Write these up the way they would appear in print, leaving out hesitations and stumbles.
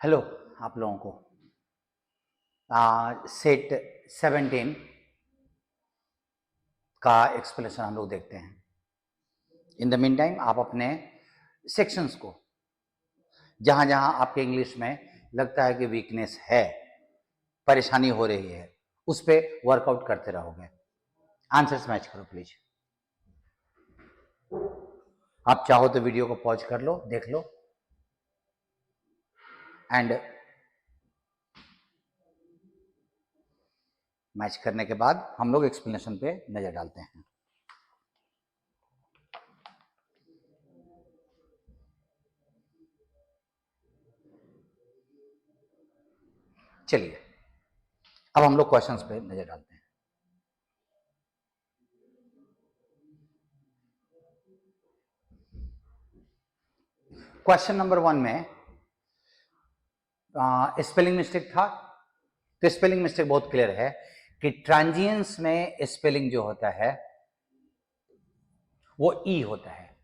Hello आप लोगों को सेट 17 का एक्सप्लेनेशन हम लोग देखते हैं। इन द मीन टाइम आप अपने सेक्शंस को जहां जहां आपके इंग्लिश में लगता है कि वीकनेस है, परेशानी हो रही है, उस पर वर्कआउट करते रहोगे। आंसर्स मैच करो प्लीज। आप चाहो तो वीडियो को पॉज कर लो, देख लो एंड मैच करने के बाद हम लोग एक्सप्लेनेशन पे नजर डालते हैं। चलिए अब हम लोग क्वेश्चंस पे नजर डालते हैं। क्वेश्चन नंबर 1 में स्पेलिंग मिस्टेक था, तो स्पेलिंग मिस्टेक बहुत क्लियर है कि ट्रांजिएंस में स्पेलिंग जो होता है वो ई होता है।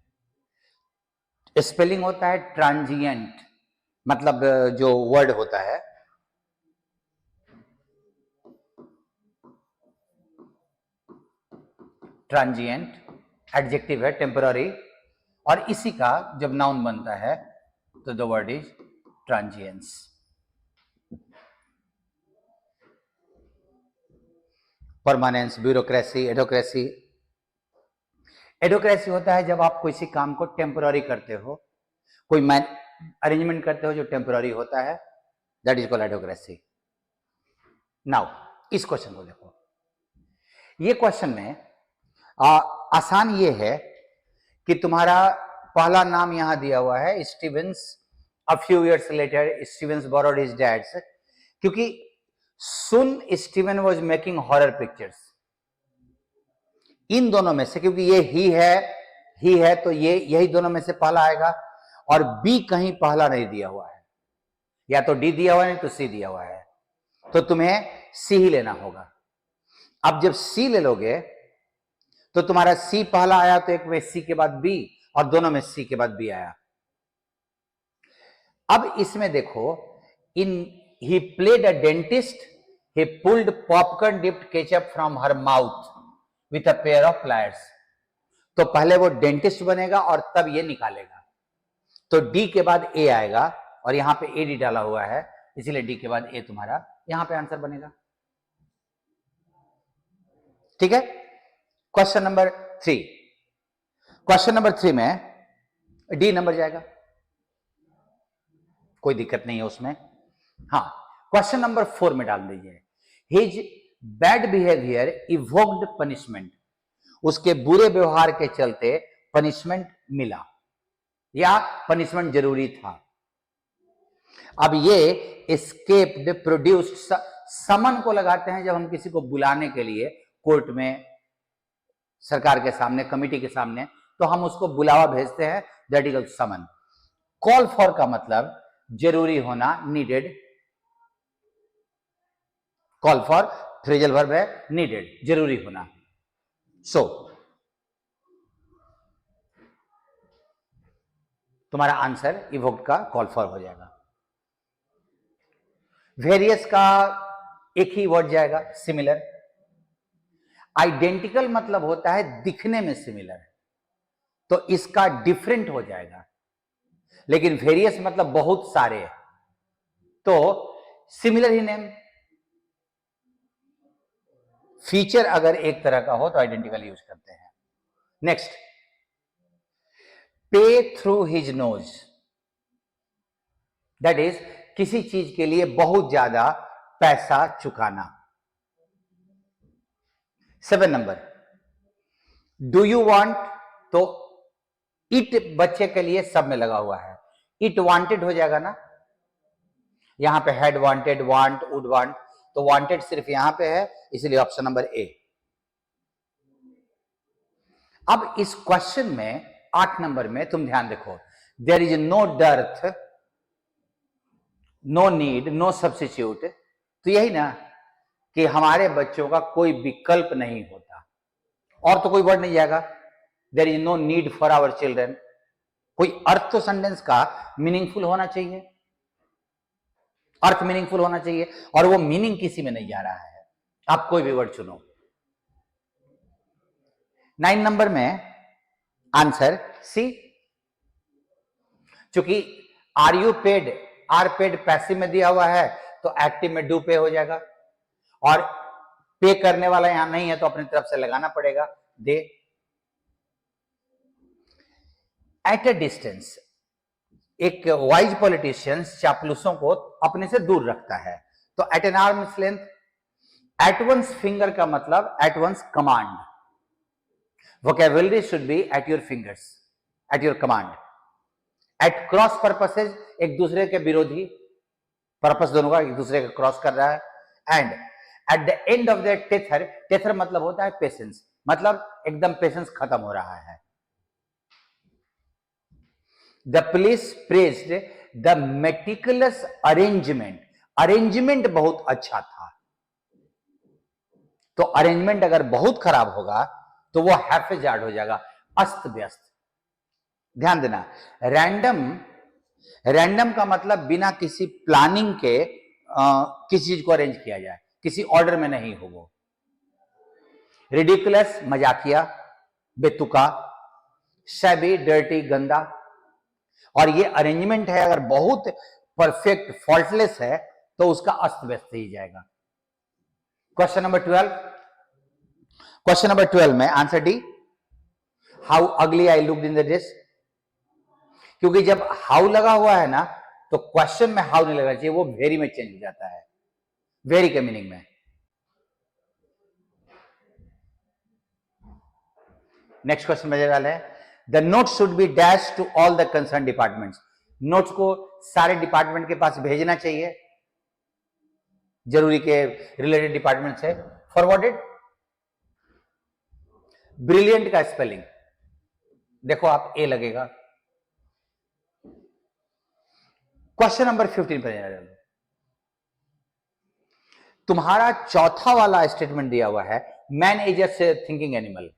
स्पेलिंग होता है ट्रांजिएंट, मतलब जो वर्ड होता है ट्रांजिएंट, एडजेक्टिव है, टेम्पररी, और इसी का जब नाउन बनता है तो the word is transience. Permanence, bureaucracy, adhocracy. Adhocracy होता है जब आप किसी काम को टेम्पररी करते हो, कोई अरेंजमेंट करते हो जो टेम्पररी होता है, दैट इज कॉल्ड एडोक्रेसी। नाउ इस क्वेश्चन को देखो। ये क्वेश्चन में आसान ये है कि तुम्हारा पहला नाम यहां दिया हुआ है Stevens. A few years later Stevens borrowed his dad's, क्योंकि son Steven was making horror pictures. इन दोनों में से, क्योंकि ये ही है तो ये यही दोनों में से पहला आएगा, और बी कहीं पहला नहीं दिया हुआ है, या तो डी दिया हुआ है नहीं तो सी दिया हुआ है, तो तुम्हें सी ही लेना होगा। अब जब सी ले लोगे तो तुम्हारा सी पहला आया तो एक में सी के बाद बी, और दोनों में सी के बाद बी आया। अब इसमें देखो, in he played a dentist, he pulled popcorn dipped ketchup from her mouth with a pair of pliers. तो पहले वो डेंटिस्ट बनेगा और तब ये निकालेगा, तो डी के बाद ए आएगा, और यहां पे ए डी डाला हुआ है, इसीलिए डी के बाद ए तुम्हारा यहां पे आंसर बनेगा। ठीक है। क्वेश्चन नंबर 3, क्वेश्चन नंबर 3 में डी नंबर जाएगा, कोई दिक्कत नहीं है उसमें। हाँ, क्वेश्चन नंबर 4 में डाल दीजिए his bad behaviour evoked punishment. उसके बुरे व्यवहार के चलते पनिशमेंट मिला, या पनिशमेंट जरूरी था। अब ये एस्केप्ड प्रोड्यूस्ड, समन को लगाते हैं जब हम किसी को बुलाने के लिए कोर्ट में, सरकार के सामने, कमिटी के सामने, तो हम उसको बुलावा भेजते हैं, that is someone. Call for का मतलब जरूरी होना, needed. Call for phrasal verb है, नीडेड, जरूरी होना। सो तुम्हारा आंसर इवोक्ड का कॉल फॉर हो जाएगा। वेरियस का एक ही वर्ड जाएगा, सिमिलर। आइडेंटिकल मतलब होता है दिखने में सिमिलर, तो इसका डिफरेंट हो जाएगा। लेकिन वेरियस मतलब बहुत सारे, तो सिमिलर ही नेम। फीचर अगर एक तरह का हो तो आइडेंटिकल यूज करते हैं। नेक्स्ट, पे through his nose, that is किसी चीज के लिए बहुत ज्यादा पैसा चुकाना। 7 नंबर, डू यू वांट, तो इट बच्चे के लिए सब में लगा हुआ है, इट वांटेड हो जाएगा ना, यहां पे had wanted, want, would want, तो वांटेड सिर्फ यहां पे है, इसलिए ऑप्शन नंबर ए। अब इस क्वेश्चन में 8 नंबर में तुम ध्यान देखो, there is no dearth, no need, no substitute, तो यही ना कि हमारे बच्चों का कोई विकल्प नहीं होता, और तो कोई वर्ड नहीं जाएगा। There is no need for our children, कोई अर्थ तो सेंटेंस का मीनिंगफुल होना चाहिए। अर्थ मीनिंगफुल होना चाहिए, और वो मीनिंग किसी में नहीं जा रहा है। आप कोई भी वर्ड चुनो। 9 नंबर में आंसर सी, चूंकि are you paid, are paid passive में दिया हुआ है तो एक्टिव में डू पे हो जाएगा, और पे करने वाला यहां नहीं है तो अपनी तरफ से लगाना पड़ेगा दे। एट ए डिस्टेंस, एक वाइज पॉलिटिशियन चापलूसों को अपने से दूर रखता है, तो at an arm's length. At one's finger का मतलब at one's command, vocabulary should be at your fingers, at your command. At cross purposes, एक दूसरे के विरोधी, पर्पस दोनों का एक दूसरे का क्रॉस कर रहा है। And at the end of the tether, tether मतलब होता है पेशेंस, मतलब एकदम पेशेंस खत्म हो रहा है। The police praised the meticulous arrangement, arrangement बहुत अच्छा था, तो अरेंजमेंट अगर बहुत खराब होगा तो वो हैफेजार्ड हो जाएगा, अस्त व्यस्त। ध्यान देना, रैंडम, रैंडम का मतलब बिना किसी प्लानिंग के किसी चीज को अरेंज किया जाए, किसी ऑर्डर में नहीं हो वो। रिडिकुलस मजाकिया, बेतुका। शैबी डर्टी गंदा। और ये अरेंजमेंट है अगर बहुत परफेक्ट फॉल्टलेस है तो उसका अस्त व्यस्त ही जाएगा। क्वेश्चन नंबर 12, क्वेश्चन नंबर 12 में आंसर डी, हाउ अगली I looked in the dress. क्योंकि जब हाउ लगा हुआ है ना तो क्वेश्चन में हाउ नहीं लगना चाहिए, वो वेरी में चेंज हो जाता है, वेरी के मीनिंग में। नेक्स्ट क्वेश्चन मजेदार है, the note should be dash to all the concern departments. Notes को सारे डिपार्टमेंट के पास भेजना चाहिए, जरूरी के रिलेटेड डिपार्टमेंट से। फॉरवर्डेड। ब्रिलियंट का स्पेलिंग देखो आप, ए लगेगा। क्वेश्चन नंबर 15 पर तुम्हारा चौथा वाला स्टेटमेंट दिया हुआ है, man is a thinking animal,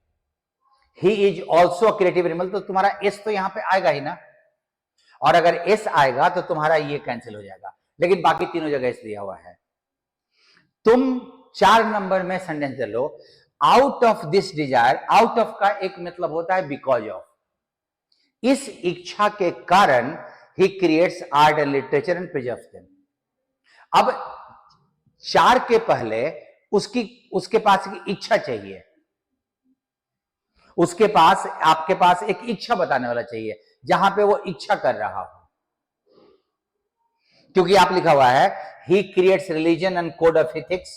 he is also a creative animal, तो तुम्हारा एस तो यहां पे आएगा ही ना, और अगर एस आएगा तो तुम्हारा ये कैंसिल हो जाएगा, लेकिन बाकी तीनों जगह एस दिया हुआ है। तुम 4 नंबर में sentence low, out of this desire. Out of का एक मतलब होता है बिकॉज ऑफ, इस इच्छा के कारण he creates art and literature and preserves them. अब 4 के पहले उसके पास एक इच्छा चाहिए, उसके पास आपके पास एक इच्छा बताने वाला चाहिए जहां पे वो इच्छा कर रहा हो, क्योंकि आप लिखा हुआ है he creates religion and code of ethics,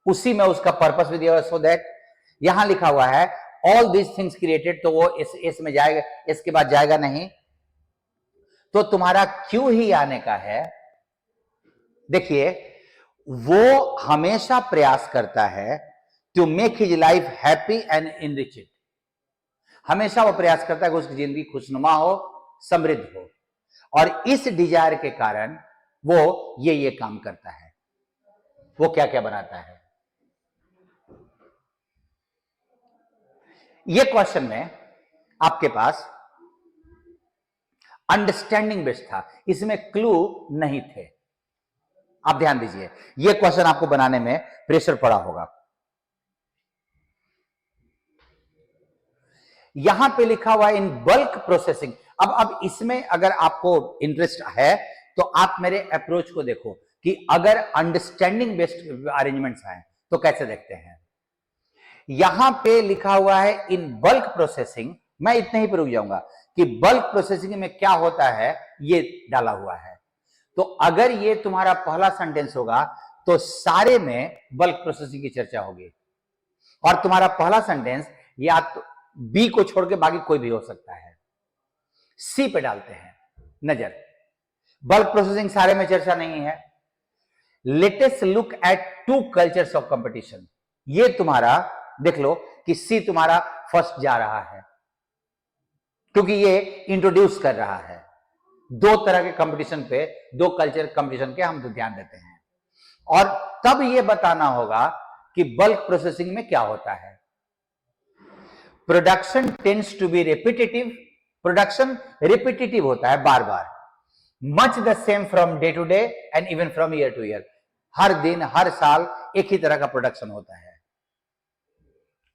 उसी में उसका पर्पस भी दिया हुआ, सो दैट। यहां लिखा हुआ है ऑल दीज थिंग्स क्रिएटेड, तो वो इस में जाएगा, इसके बाद जाएगा नहीं, तो तुम्हारा क्यों ही आने का है। देखिए वो हमेशा प्रयास करता है to make his life happy and enriched, हमेशा वो प्रयास करता है कि उसकी जिंदगी खुशनुमा हो, समृद्ध हो, और इस डिजायर के कारण वो ये काम करता है। वो क्या क्या बनाता है। ये क्वेश्चन में आपके पास अंडरस्टैंडिंग बेस्ड था, इसमें क्लू नहीं थे। आप ध्यान दीजिए, ये क्वेश्चन आपको बनाने में प्रेशर पड़ा होगा। यहां पे लिखा हुआ है इन बल्क प्रोसेसिंग। अब इसमें अगर आपको इंटरेस्ट है तो आप मेरे अप्रोच को देखो कि अगर अंडरस्टैंडिंग बेस्ड अरेंजमेंट्स आए तो कैसे देखते हैं। यहां पे लिखा हुआ है इन बल्क प्रोसेसिंग, मैं इतने ही पर रुक जाऊंगा कि बल्क प्रोसेसिंग में क्या होता है, ये डाला हुआ है। तो अगर ये तुम्हारा पहला सेंटेंस होगा तो सारे में बल्क प्रोसेसिंग की चर्चा होगी, और तुम्हारा पहला सेंटेंस या तो बी को छोड़ के बाकी कोई भी हो सकता है। सी पे डालते हैं नजर, बल्क प्रोसेसिंग सारे में चर्चा नहीं है। Latest look at 2 cultures of competition, ये तुम्हारा देख लो कि सी तुम्हारा फर्स्ट जा रहा है, क्योंकि ये इंट्रोड्यूस कर रहा है 2 तरह के कंपटीशन पे, 2 कल्चर कंपटीशन के हम तो ध्यान देते हैं, और तब ये बताना होगा कि बल्क प्रोसेसिंग में क्या होता है। Production tends to be repetitive, production repetitive होता है, बार बार। Much the same from day to day and even from year to year. हर दिन हर साल एक ही तरह का प्रोडक्शन होता है।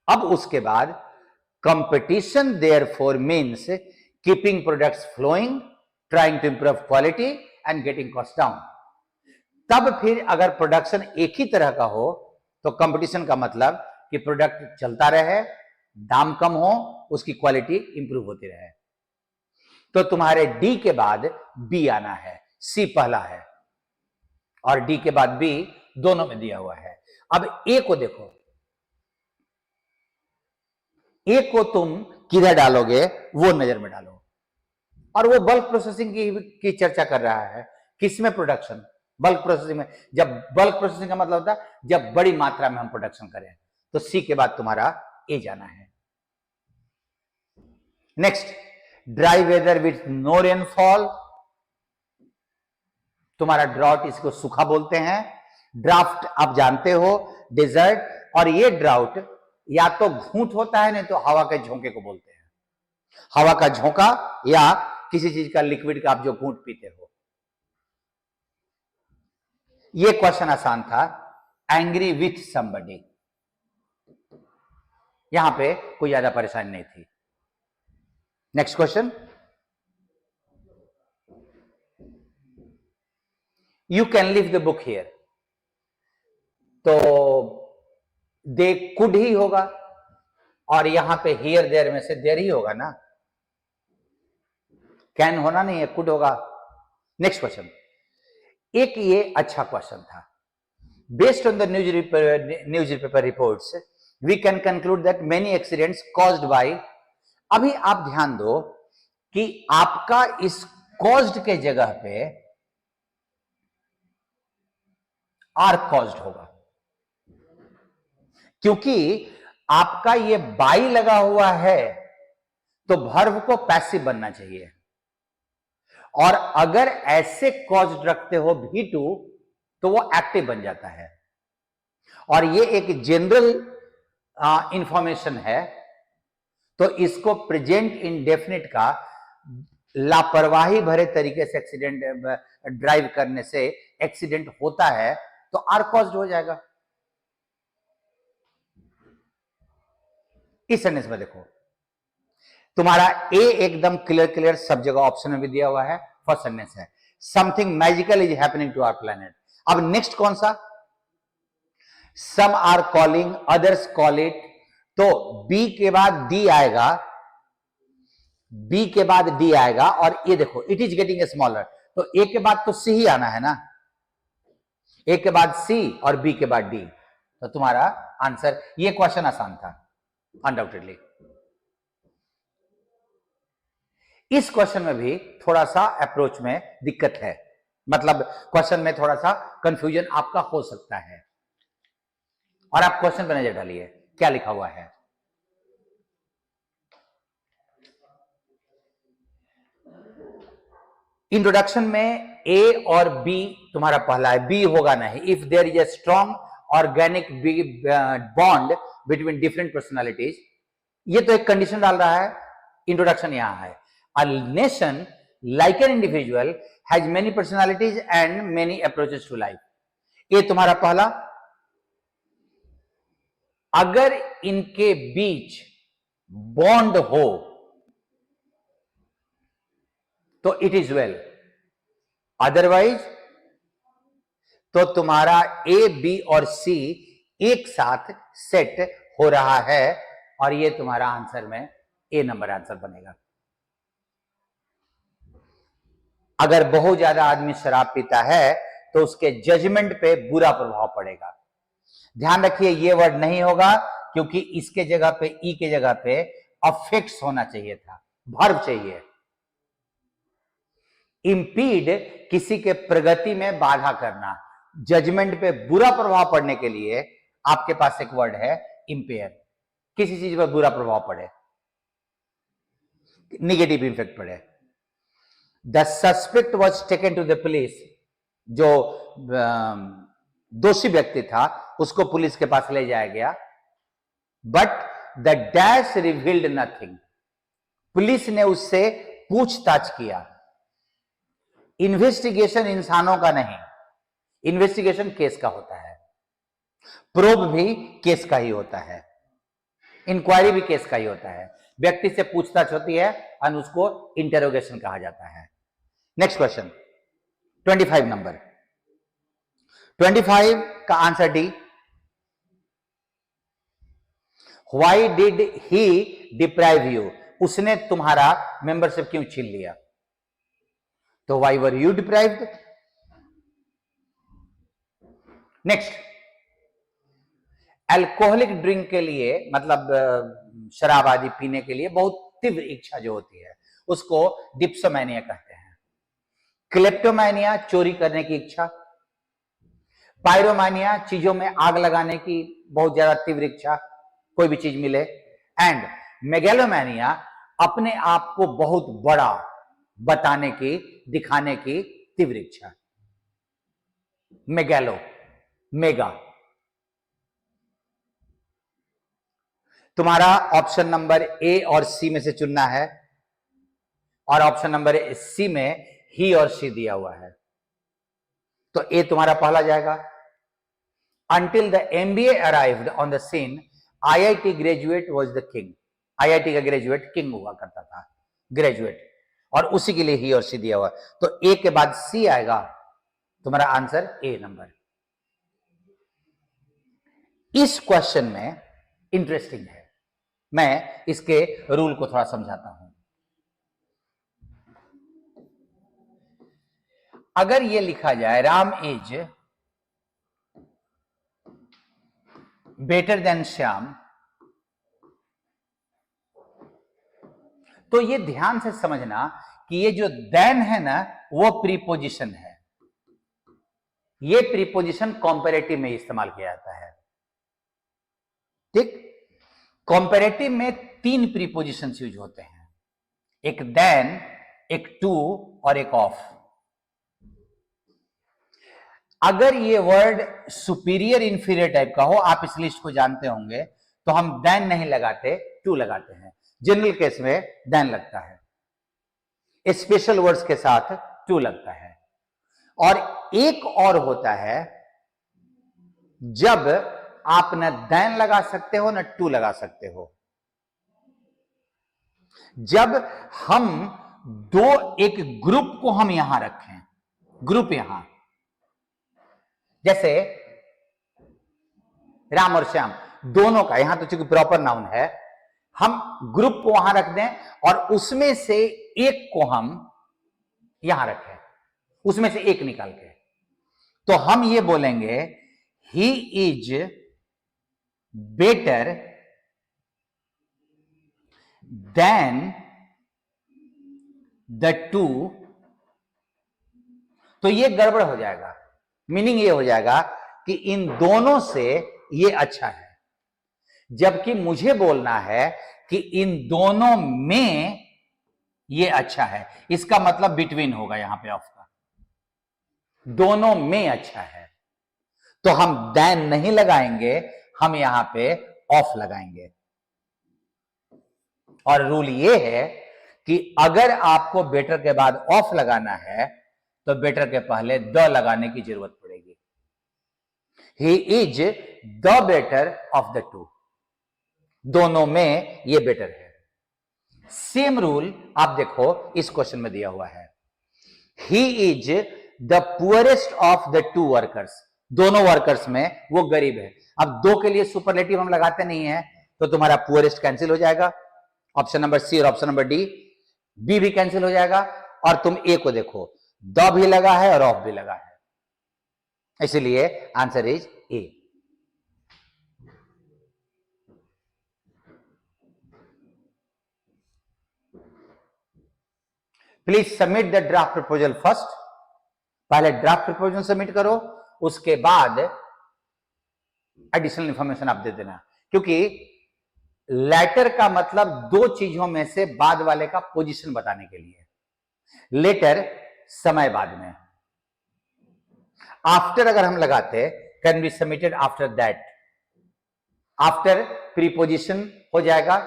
अब उसके बाद competition therefore means keeping products flowing, trying to improve quality and getting cost down. तब फिर अगर प्रोडक्शन एक ही तरह का हो तो कंपटीशन का मतलब कि प्रोडक्ट चलता रहे, दाम कम हो, उसकी क्वालिटी इंप्रूव होती रहे। तो तुम्हारे डी के बाद बी आना है, सी पहला है और डी के बाद बी दोनों में दिया हुआ है। अब ए को देखो, ए को तुम किधर डालोगे वो नजर में डालो। और वो बल्क प्रोसेसिंग की चर्चा कर रहा है। किसमें? प्रोडक्शन, बल्क प्रोसेसिंग में। जब बल्क प्रोसेसिंग का मतलब होता है जब बड़ी मात्रा में हम प्रोडक्शन करें, तो सी के बाद तुम्हारा ए जाना है। Next, dry weather with no rainfall, तुम्हारा ड्राउट, इसको सूखा बोलते हैं। ड्राफ्ट आप जानते हो, डेजर्ट। और ये ड्राउट या तो घूंट होता है, नहीं तो हवा के झोंके को बोलते हैं। हवा का झोंका या किसी चीज का लिक्विड का आप जो घूंट पीते हो। ये क्वेश्चन आसान था, एंग्री विथ समबडी। यहां पे कोई ज्यादा परेशानी नहीं थी। Next question, you can leave the book here. तो दे कुड ही होगा और यहां पे हियर देयर में से देयर ही होगा ना, कैन होना नहीं है, कुड होगा। नेक्स्ट क्वेश्चन, एक ये अच्छा क्वेश्चन था। Based on the newspaper reports we can conclude that many accidents caused by. अभी आप ध्यान दो कि आपका इस कॉज्ड के जगह पे आर कॉज्ड होगा, क्योंकि आपका ये बाई लगा हुआ है तो वर्ब को पैसिव बनना चाहिए। और अगर ऐसे कॉज्ड रखते हो V2 तो वो एक्टिव बन जाता है। और ये एक जनरल इंफॉर्मेशन है, तो इसको प्रेजेंट इंडेफिनिट का लापरवाही भरे तरीके से एक्सीडेंट ड्राइव करने से एक्सीडेंट होता है तो आर कॉज्ड हो जाएगा। इस सेंटेंस में देखो, तुम्हारा ए एकदम क्लियर सब जगह ऑप्शन में भी दिया हुआ है। फर्स्ट सेंटेंस है something magical is happening to our planet. अब नेक्स्ट कौन सा? Some are calling others call it. तो बी के बाद डी आएगा, बी के बाद डी आएगा और ये देखो इट इज गेटिंग स्मॉलर, तो ए के बाद तो सी ही आना है ना, ए के बाद सी और बी के बाद डी। तो तुम्हारा आंसर, ये क्वेश्चन आसान था अनडाउटेडली। इस क्वेश्चन में भी थोड़ा सा अप्रोच में दिक्कत है, मतलब क्वेश्चन में थोड़ा सा कंफ्यूजन आपका हो सकता है। और आप क्वेश्चन पे नजर डालिए क्या लिखा हुआ है। इंट्रोडक्शन में ए और बी तुम्हारा पहला है, बी होगा नहीं। If there is a strong organic bond between different personalities, ये तो एक कंडीशन डाल रहा है, इंट्रोडक्शन यहां है। A nation like an individual has many personalities and many approaches to life, ये तुम्हारा पहला। अगर इनके बीच बॉन्ड हो तो इट इज वेल, अदरवाइज तो तुम्हारा ए बी और सी एक साथ सेट हो रहा है और ये तुम्हारा आंसर में ए नंबर आंसर बनेगा। अगर बहुत ज्यादा आदमी शराब पीता है तो उसके जजमेंट पे बुरा प्रभाव पड़ेगा। ध्यान रखिए ये वर्ड नहीं होगा क्योंकि इसके जगह पे, ई के जगह पे अफेक्ट्स होना चाहिए था, वर्ब चाहिए। इंपीड किसी के प्रगति में बाधा करना, जजमेंट पे बुरा प्रभाव पड़ने के लिए आपके पास एक वर्ड है इंपेयर, किसी चीज पर बुरा प्रभाव पड़े, निगेटिव इफेक्ट पड़े। The suspect was taken to the police, जो दोषी व्यक्ति था उसको पुलिस के पास ले जाया गया, but the dash revealed nothing, police ने उससे पूछताछ किया इन्वेस्टिगेशन इंसानों का नहीं, इन्वेस्टिगेशन केस का होता है, प्रोब भी केस का ही होता है, इंक्वायरी भी केस का ही होता है, व्यक्ति से पूछताछ होती है और उसको इंटरोगेशन कहा जाता है। नेक्स्ट क्वेश्चन 25 नंबर, 25 का answer D. Why did he deprive you, उसने तुम्हारा मेंबरशिप क्यों छीन लिया? तो why were you deprived. Next, alcoholic drink के लिए मतलब शराब आदि पीने के लिए बहुत तीव्र इच्छा जो होती है उसको डिप्सोमैनिया कहते हैं। क्लेप्टोमैनिया चोरी करने की इच्छा, पायरोमानिया चीजों में आग लगाने की बहुत ज्यादा तीव्र इच्छा, कोई भी चीज मिले, एंड मेगैलोमैनिया अपने आप को बहुत बड़ा बताने की, दिखाने की तीव्र इच्छा। Megalo, mega. तुम्हारा ऑप्शन नंबर ए और सी में से चुनना है, और ऑप्शन नंबर सी में ही और सी दिया हुआ है, तो ए तुम्हारा पहला जाएगा। Until the MBA arrived on the scene, IIT graduate was the king. IIT का ग्रेजुएट किंग हुआ करता था, ग्रेजुएट, और उसी के लिए ही और सी दिया हुआ, तो ए के बाद सी आएगा, तुम्हारा आंसर ए नंबर। इस क्वेश्चन में इंटरेस्टिंग है, मैं इसके रूल को थोड़ा समझाता हूं। अगर ये लिखा जाए Ram is better than Shyam, तो ये ध्यान से समझना कि ये जो देन है ना वो प्रीपोजिशन है, ये प्रीपोजिशन कॉम्पेरेटिव में इस्तेमाल किया जाता है। ठीक, कॉम्पेरेटिव में 3 प्रीपोजिशन यूज होते हैं, एक देन, एक टू और एक ऑफ। अगर ये वर्ड सुपीरियर इंफीरियर टाइप का हो, आप इस लिस्ट को जानते होंगे, तो हम देन नहीं लगाते, टू लगाते हैं। जनरल केस में देन लगता है, स्पेशल वर्ड्स के साथ टू लगता है। और एक और होता है जब आप न देन लगा सकते हो न टू लगा सकते हो, जब हम एक ग्रुप को हम यहां रखें, ग्रुप यहां, जैसे राम और श्याम दोनों का, यहां तो चूंकि प्रॉपर नाउन है, हम ग्रुप को वहां रख दें और उसमें से एक को हम यहां रखें, उसमें से एक निकाल के, तो हम ये बोलेंगे he is better than the two. तो ये गड़बड़ हो जाएगा, मीनिंग ये हो जाएगा कि इन दोनों से ये अच्छा है, जबकि मुझे बोलना है कि इन दोनों में ये अच्छा है। इसका मतलब बिटवीन होगा यहां पे ऑफ का, दोनों में अच्छा है, तो हम देन नहीं लगाएंगे, हम यहां पे ऑफ लगाएंगे। और रूल ये है कि अगर आपको बेटर के बाद ऑफ लगाना है तो बेटर के पहले द लगाने की जरूरत पड़ेगी। He is the better of the two, दोनों में ये बेटर है। सेम रूल आप देखो इस क्वेश्चन में दिया हुआ है, he is the poorest of the two workers, दोनों वर्कर्स में वो गरीब है। अब दो के लिए सुपरलेटिव हम लगाते नहीं है, तो तुम्हारा पुअरेस्ट कैंसिल हो जाएगा, ऑप्शन नंबर सी और ऑप्शन नंबर डी, बी भी कैंसिल हो जाएगा, और तुम ए को देखो, द भी लगा है और ऑफ भी लगा है, इसलिए answer is a. Please submit the draft proposal first, पहले ड्राफ्ट प्रपोजल सबमिट करो, उसके बाद एडिशनल इंफॉर्मेशन आप दे देना, क्योंकि लेटर का मतलब दो चीजों में से बाद वाले का पोजीशन बताने के लिए। लेटर समय बाद में, आफ्टर अगर हम लगाते can be submitted after that, after preposition हो जाएगा,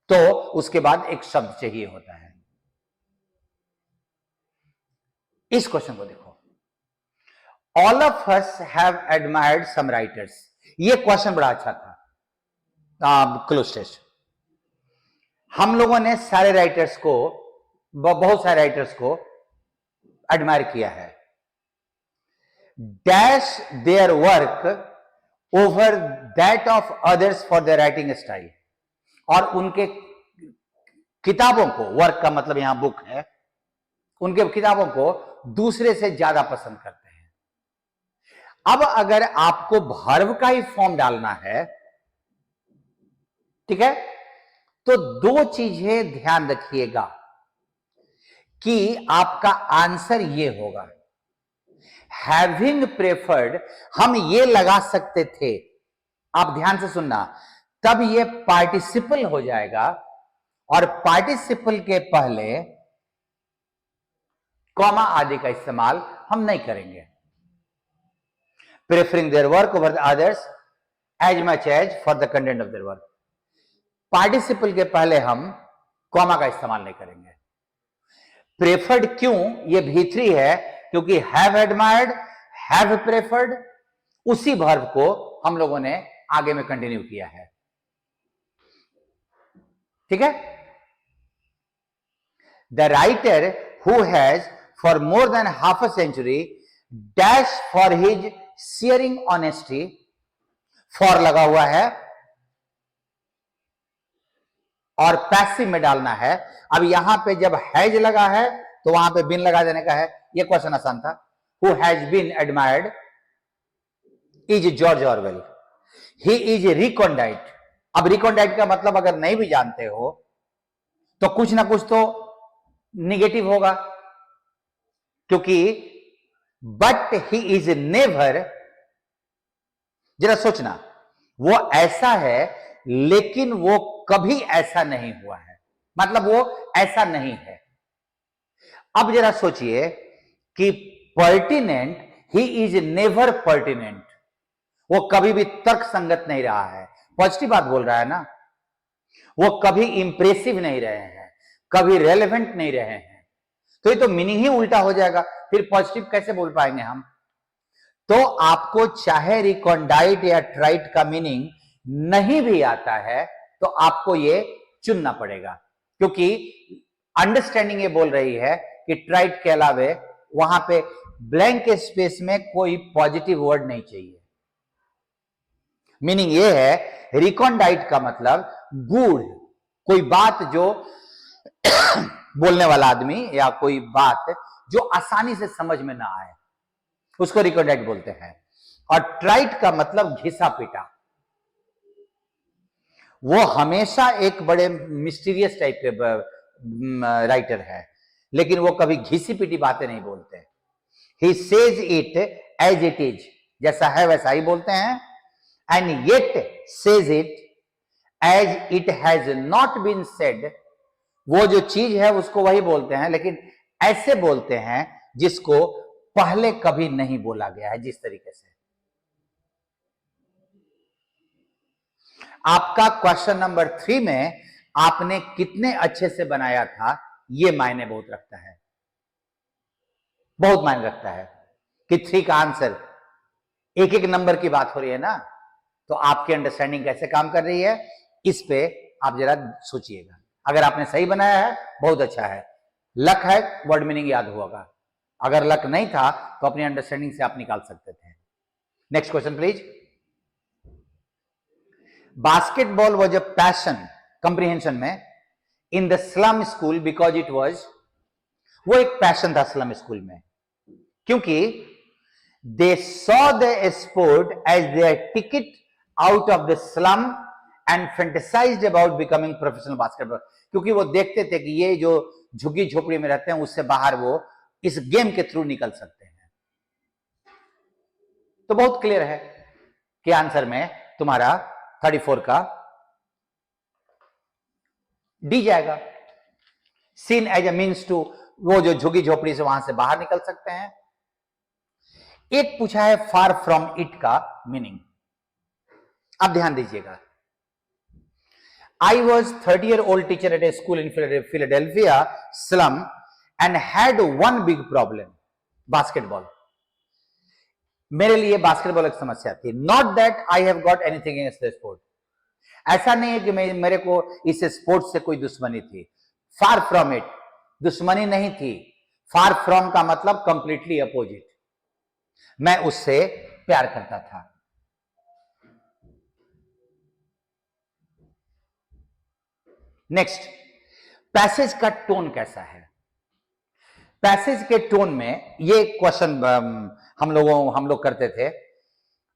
तो उसके बाद एक शब्द चाहिए होता है। इस क्वेश्चन को देखो, all of us have admired some writers. ये क्वेश्चन बड़ा अच्छा था, क्लोज टेस्ट। हम लोगों ने सारे राइटर्स को, बहुत सारे राइटर्स को एडमायर किया है। Dash there work over that of others for their writing style. और उनके किताबों को, वर्क का मतलब यहां बुक है, उनके किताबों को दूसरे से ज्यादा पसंद करते हैं। अब अगर आपको वर्ब का ही फॉर्म डालना है, ठीक है, तो दो चीजें ध्यान रखिएगा कि आपका आंसर ये होगा, हैविंग प्रेफर्ड हम ये लगा सकते थे, आप ध्यान से सुनना, तब ये पार्टिसिपल हो जाएगा और पार्टिसिपल के पहले कॉमा आदि का इस्तेमाल हम नहीं करेंगे। Preferring their work over others as much as for the content of their work. Participle के पहले हम कॉमा का इस्तेमाल नहीं करेंगे। प्रेफर्ड क्यों, ये भीतरी है, क्योंकि हैव एडमायर्ड, हैव प्रेफर्ड, उसी वर्ब को हम लोगों ने आगे में कंटिन्यू किया है। ठीक है, the writer who has for more than half a century dash for his sharing honesty, for लगा हुआ है और पैसिव में डालना है। अब यहां पे जब हैज लगा है तो वहां पे बिन लगा देने का है। यह क्वेश्चन आसान था। Who has been admired is George Orwell. He is recondite. अब रिकॉन्डाइट का मतलब अगर नहीं भी जानते हो तो कुछ ना कुछ तो निगेटिव होगा, क्योंकि बट ही इज नेवर, जरा सोचना, वो ऐसा है लेकिन वो कभी ऐसा नहीं हुआ है, मतलब वो ऐसा नहीं है। अब जरा सोचिए कि pertinent, he is never pertinent, वो कभी भी तर्क संगत नहीं रहा है। पॉजिटिव बात बोल रहा है ना, वो कभी इंप्रेसिव नहीं रहे हैं, कभी रेलेवेंट नहीं रहे हैं, तो ये तो मीनिंग ही उल्टा हो जाएगा, फिर पॉजिटिव कैसे बोल पाएंगे हम। तो आपको चाहे रिकॉन्डाइट या ट्राइट का मीनिंग नहीं भी आता है तो आपको ये चुनना पड़ेगा, क्योंकि अंडरस्टैंडिंग ये बोल रही है कि ट्राइट के अलावे वहां पे ब्लैंक स्पेस में कोई पॉजिटिव वर्ड नहीं चाहिए। मीनिंग ये है, रिकॉन्डाइट का मतलब गूढ़, कोई बात जो बोलने वाला आदमी या कोई बात जो आसानी से समझ में ना आए, उसको रिकॉन्डाइट बोलते हैं। और ट्राइट का मतलब घिसा पीटा, वो हमेशा एक बड़े मिस्टीरियस टाइप के राइटर है, लेकिन वो कभी घिसी पीटी बातें नहीं बोलते। He says it as it is, जैसा है वैसा ही बोलते हैं। And yet says it as it has not been said, वो जो चीज है उसको वही बोलते हैं, लेकिन ऐसे बोलते हैं जिसको पहले कभी नहीं बोला गया है। जिस तरीके से आपका क्वेश्चन नंबर 3 में आपने कितने अच्छे से बनाया था, यह मायने बहुत रखता है, बहुत मायने रखता है कि 3 का आंसर, एक एक नंबर की बात हो रही है ना, तो आपकी अंडरस्टैंडिंग कैसे काम कर रही है, इस पे आप जरा सोचिएगा। अगर आपने सही बनाया है बहुत अच्छा है, लक है, वर्ड मीनिंग याद होगा। अगर लक नहीं था तो अपनी अंडरस्टैंडिंग से आप निकाल सकते थे। Next question please. Basketball was a passion, comprehension में, in the slum school because it was, वो एक पैशन था स्लम स्कूल में, क्योंकि they saw the sport as their ticket out of the slum and fantasized about becoming professional basketball. क्योंकि वो देखते थे कि ये जो झुग्गी झोपड़ी में रहते हैं उससे बाहर वो इस गेम के थ्रू निकल सकते हैं। तो बहुत क्लियर है कि आंसर में तुम्हारा 34 का डी जाएगा। Seen as a means to, वो जो झुग्गी झोपड़ी से वहां से बाहर निकल सकते हैं। एक पूछा है फार फ्रॉम इट का मीनिंग, अब ध्यान दीजिएगा। I was 30-year-old teacher at a school in Philadelphia slum and had one big problem. Basketball. मेरे लिए बास्केटबॉल एक समस्या थी। Not that I have got anything against the sport, ऐसा नहीं है कि मेरे को इस स्पोर्ट से कोई दुश्मनी थी, फार फ्रॉम इट, दुश्मनी नहीं थी। फार फ्रॉम का मतलब कंप्लीटली अपोजिट, मैं उससे प्यार करता था। नेक्स्ट, पैसेज का टोन कैसा है? पैसेज के टोन में ये क्वेश्चन हम लोग करते थे।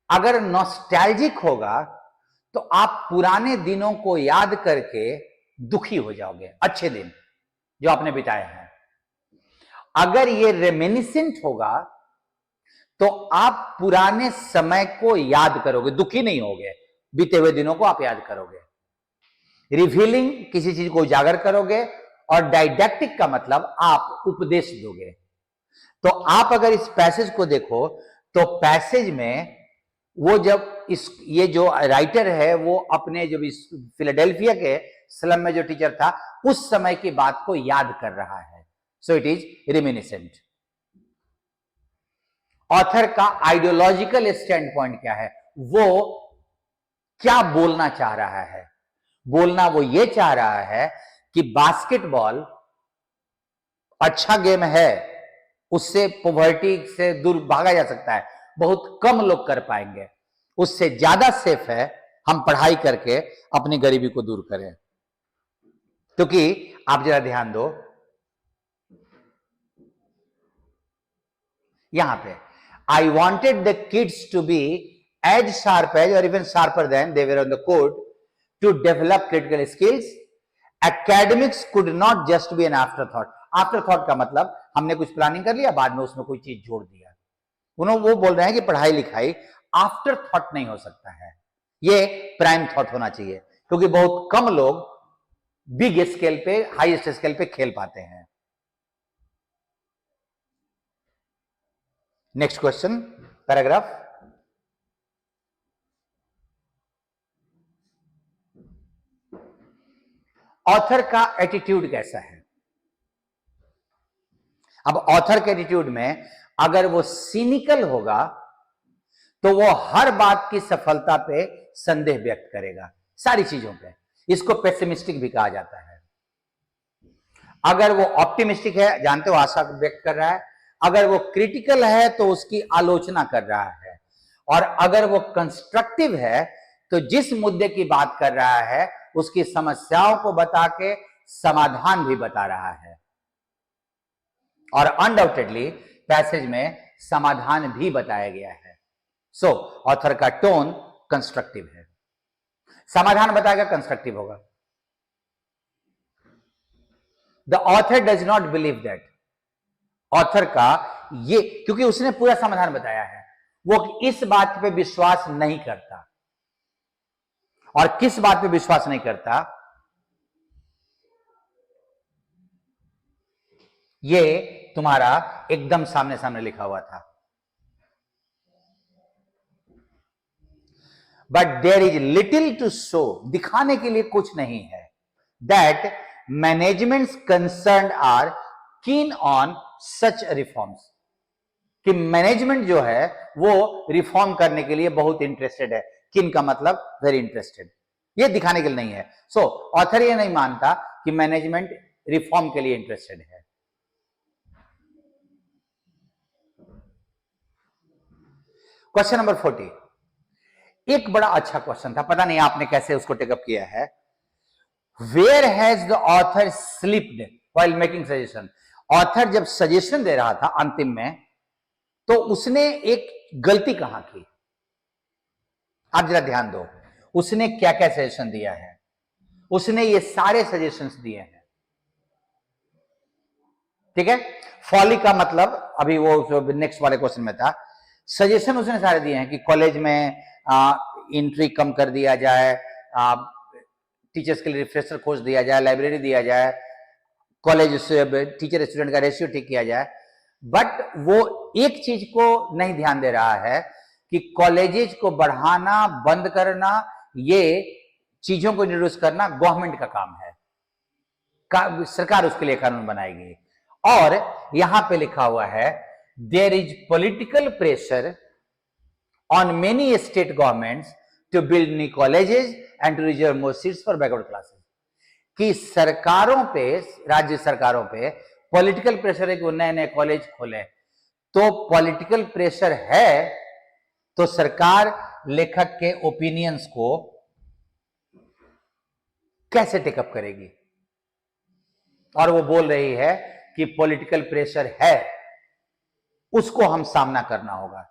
अगर नॉस्टैल्जिक होगा तो आप पुराने दिनों को याद करके दुखी हो जाओगे, अच्छे दिन जो आपने बिताए हैं। अगर ये रेमिनिसेंट होगा तो आप पुराने समय को याद करोगे, दुखी नहीं होगे, बीते हुए दिनों को आप याद करोगे। रिवीलिंग, किसी चीज को उजागर करोगे, और डाइडैक्टिक का मतलब आप उपदेश दोगे। तो आप अगर इस पैसेज को देखो तो पैसेज में वो जब ये जो राइटर है वो अपने जब इस फिलाडेल्फिया के स्लम में जो टीचर था उस समय की बात को याद कर रहा है। So it is reminiscent. Author का आइडियोलॉजिकल स्टैंड पॉइंट क्या है, वो क्या बोलना चाह रहा है? बोलना वो ये चाह रहा है कि बास्केटबॉल अच्छा गेम है, उससे पॉवर्टी से दूर भागा जा सकता है, बहुत कम लोग कर पाएंगे, उससे ज्यादा सेफ है हम पढ़ाई करके अपनी गरीबी को दूर करें। क्योंकि आप जरा ध्यान दो, यहां पे I wanted the kids to be as sharp as और even sharper than they were on the court to develop critical skills. Academics could not just be an afterthought. Afterthought का मतलब हमने कुछ planning कर लिया, बाद में उसमें कोई चीज जोड़ दिया। वो बोल रहे हैं कि पढ़ाई लिखाई आफ्टर थॉट नहीं हो सकता है, ये प्राइम थॉट होना चाहिए, क्योंकि बहुत कम लोग बिग स्केल पे, हाईएस्ट स्केल पे खेल पाते हैं। Next question, paragraph. ऑथर का एटीट्यूड कैसा है? अब ऑथर के एटीट्यूड में अगर वो सिनिकल होगा तो वो हर बात की सफलता पे संदेह व्यक्त करेगा, सारी चीजों पे। इसको पेसिमिस्टिक भी कहा जाता है। अगर वो ऑप्टिमिस्टिक है, जानते हो, आशा व्यक्त कर रहा है। अगर वो क्रिटिकल है तो उसकी आलोचना कर रहा है। और अगर वो कंस्ट्रक्टिव है तो जिस मुद्दे की बात कर रहा है उसकी समस्याओं को बता के समाधान भी बता रहा है। और अनडाउटेडली पैसेज में समाधान भी बताया गया है। सो ऑथर का टोन कंस्ट्रक्टिव है। समाधान बताएगा, कंस्ट्रक्टिव होगा। The author does not believe that. Author का ये, क्योंकि उसने पूरा समाधान बताया है, वो इस बात पे विश्वास नहीं करता। और किस बात पे विश्वास नहीं करता? ये तुम्हारा एकदम सामने सामने लिखा हुआ था। But there is little to show, दिखाने के लिए कुछ नहीं है। That managements concern are keen on such reforms, कि मैनेजमेंट जो है वो रिफॉर्म करने के लिए बहुत इंटरेस्टेड है। किन का मतलब वेरी इंटरेस्टेड, ये दिखाने के लिए नहीं है। सो ऑथर ये नहीं मानता कि मैनेजमेंट रिफॉर्म के लिए इंटरेस्टेड है। क्वेश्चन नंबर 40, एक बड़ा अच्छा क्वेश्चन था, पता नहीं आपने कैसे उसको टेकअप किया है। Where has the author slipped while making suggestion? Author जब सजेशन दे रहा था अंतिम में तो उसने एक गलती कहां की? आप जरा ध्यान दो, उसने क्या क्या सजेशन दिया है। उसने ये सारे सजेशंस दिए हैं, ठीक है। फॉली का मतलब अभी वो नेक्स्ट वाले क्वेश्चन में था। सजेशन उसने सारे दिए हैं कि कॉलेज में एंट्री कम कर दिया जाए, टीचर्स के लिए रिफ्रेशर कोर्स दिया जाए, लाइब्रेरी दिया जाए, कॉलेज से टीचर स्टूडेंट का रेशियो ठीक किया जाए। बट वो एक चीज को नहीं ध्यान दे रहा है कि कॉलेजेस को बढ़ाना, बंद करना, ये चीजों को इंट्रोड्यूस करना गवर्नमेंट का काम है। सरकार उसके लिए कानून बनाएगी। और यहां पे लिखा हुआ है there is political pressure on many state governments to build new colleges and to reserve more seats for backward classes. कि सरकारों पे, राज्य सरकारों पे पॉलिटिकल प्रेशर है कि वो नए नए कॉलेज खोले, तो पॉलिटिकल प्रेशर है तो सरकार लेखक के ओपिनियंस को कैसे टेकअप करेगी? और वो बोल रही है कि पॉलिटिकल प्रेशर है, उसको हम सामना करना होगा।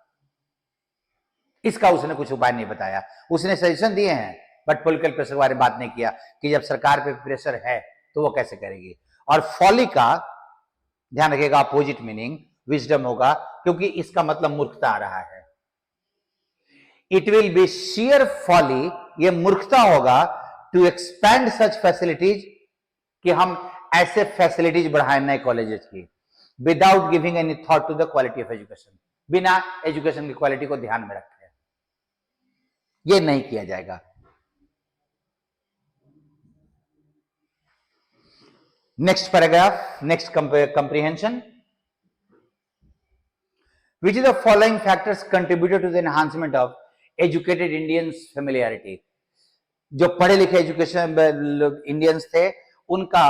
इसका उसने कुछ उपाय नहीं बताया, उसने सजेशन दिए हैं बट पॉलिटिकल प्रेशर के बारे में बात नहीं किया कि जब सरकार पे प्रेशर है तो वो कैसे करेगी। और फॉली का ध्यान रखिएगा अपोजिट मीनिंग विजडम होगा, क्योंकि इसका मतलब मूर्खता आ रहा है। It will be sheer folly, ये मूर्खता होगा, टू एक्सपैंड सच फैसिलिटीज, कि हम ऐसे फैसिलिटीज बढ़ाएं नए कॉलेजेस की, without giving any thought to the quality of education, बिना एजुकेशन की क्वालिटी को ध्यान में रखे ये नहीं किया जाएगा। Next paragraph, next comprehension. Which of the following factors contributed to the enhancement of educated Indians familiarity? जो पढ़े लिखे एजुकेशन इंडियंस थे उनका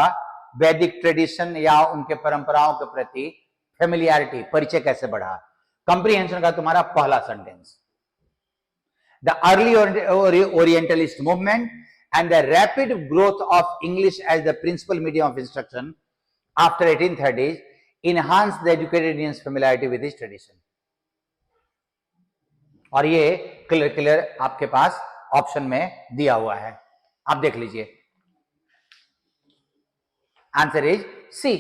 वैदिक ट्रेडिशन या उनके परंपराओं के प्रति फेमिलियरिटी, परिचय कैसे बढ़ा? कंप्रीहेंशन का तुम्हारा पहला sentence, the early orientalist movement and the rapid growth of English as the principal medium of instruction after 1830s enhanced the educated Indians' familiarity with his tradition. और ये क्लियर आपके पास ऑप्शन में दिया हुआ है, आप देख लीजिए। Answer is C.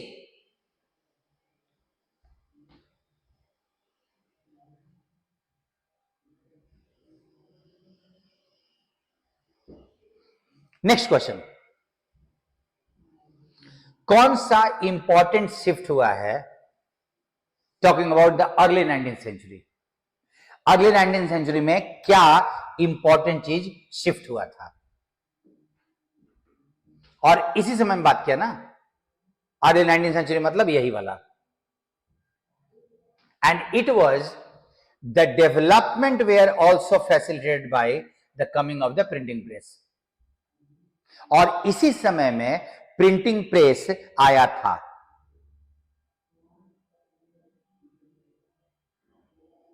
Next question, कौन सा इंपॉर्टेंट शिफ्ट हुआ है? Talking about the early 19th century. Early 19th century में क्या इंपॉर्टेंट चीज शिफ्ट हुआ था? और इसी समय में बात किया ना, अर्ली 19th सेंचुरी मतलब यही वाला। And it was the development where also facilitated by the coming of the printing press. और इसी समय में प्रिंटिंग प्रेस आया था।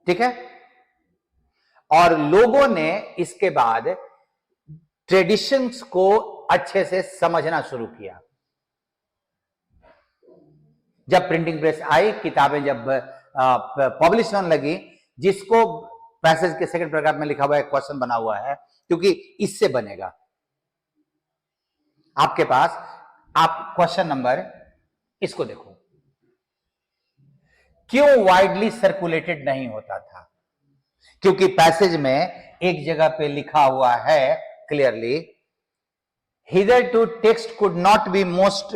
ठीक है, और लोगों ने इसके बाद ट्रेडिशंस को अच्छे से समझना शुरू किया। जब प्रिंटिंग प्रेस आई, किताबें जब पब्लिश होने लगी, जिसको पैसेज के सेकंड पैराग्राफ में लिखा हुआ है, क्वेश्चन बना हुआ है, क्योंकि इससे बनेगा आपके पास। आप क्वेश्चन नंबर इसको देखो, क्यों वाइडली सर्कुलेटेड नहीं होता था? क्योंकि पैसेज में एक जगह पे लिखा हुआ है clearly, hitherto text could not be most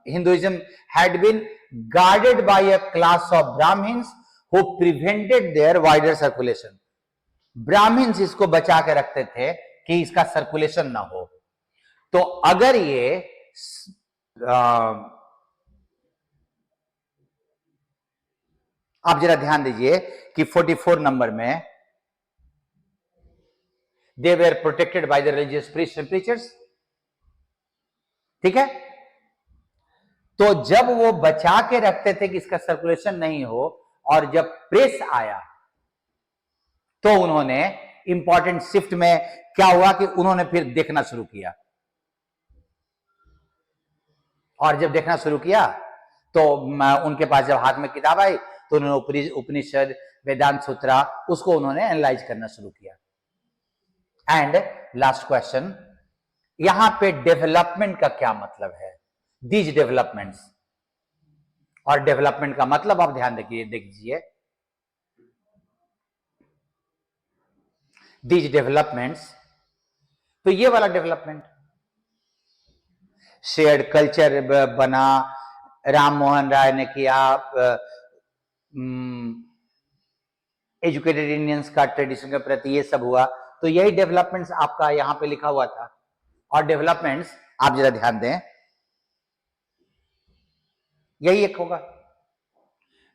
Hinduism had been guarded by a class of Brahmins who prevented their wider circulation. Brahmins इसको बचा के रखते थे कि इसका सर्कुलेशन ना हो। तो अगर ये आप जरा ध्यान दीजिए कि 44 नंबर में they were protected by the religious priest and preachers. ठीक है, तो जब वो बचा के रखते थे कि इसका सर्कुलेशन नहीं हो, और जब प्रेस आया तो उन्होंने इंपॉर्टेंट शिफ्ट में क्या हुआ कि उन्होंने फिर देखना शुरू किया, और जब देखना शुरू किया तो उनके पास जब हाथ में किताब आई तो उन्होंने उपनिषद, वेदांत सूत्रा, उसको उन्होंने एनालाइज करना शुरू किया। एंड लास्ट क्वेश्चन, यहां पे डेवलपमेंट का क्या मतलब है? दीज डेवलपमेंट्स, और डेवलपमेंट का मतलब आप ध्यान देखिए, देखिए दीज डेवलपमेंट्स, तो ये वाला डेवलपमेंट शेयर्ड कल्चर बना, राम मोहन राय ने किया, एजुकेटेड इंडियंस का ट्रेडिशन के प्रति ये सब हुआ, तो यही डेवलपमेंट्स आपका यहां पे लिखा हुआ था। और डेवलपमेंट्स आप जरा ध्यान दें, यही एक होगा।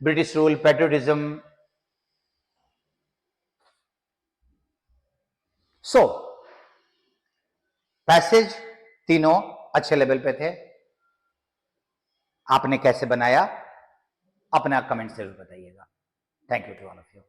British rule, patriotism. So passage तीनों अच्छे लेवल पे थे। आपने कैसे बनाया अपना कमेंट जरूर बताइएगा। Thank you to all of you.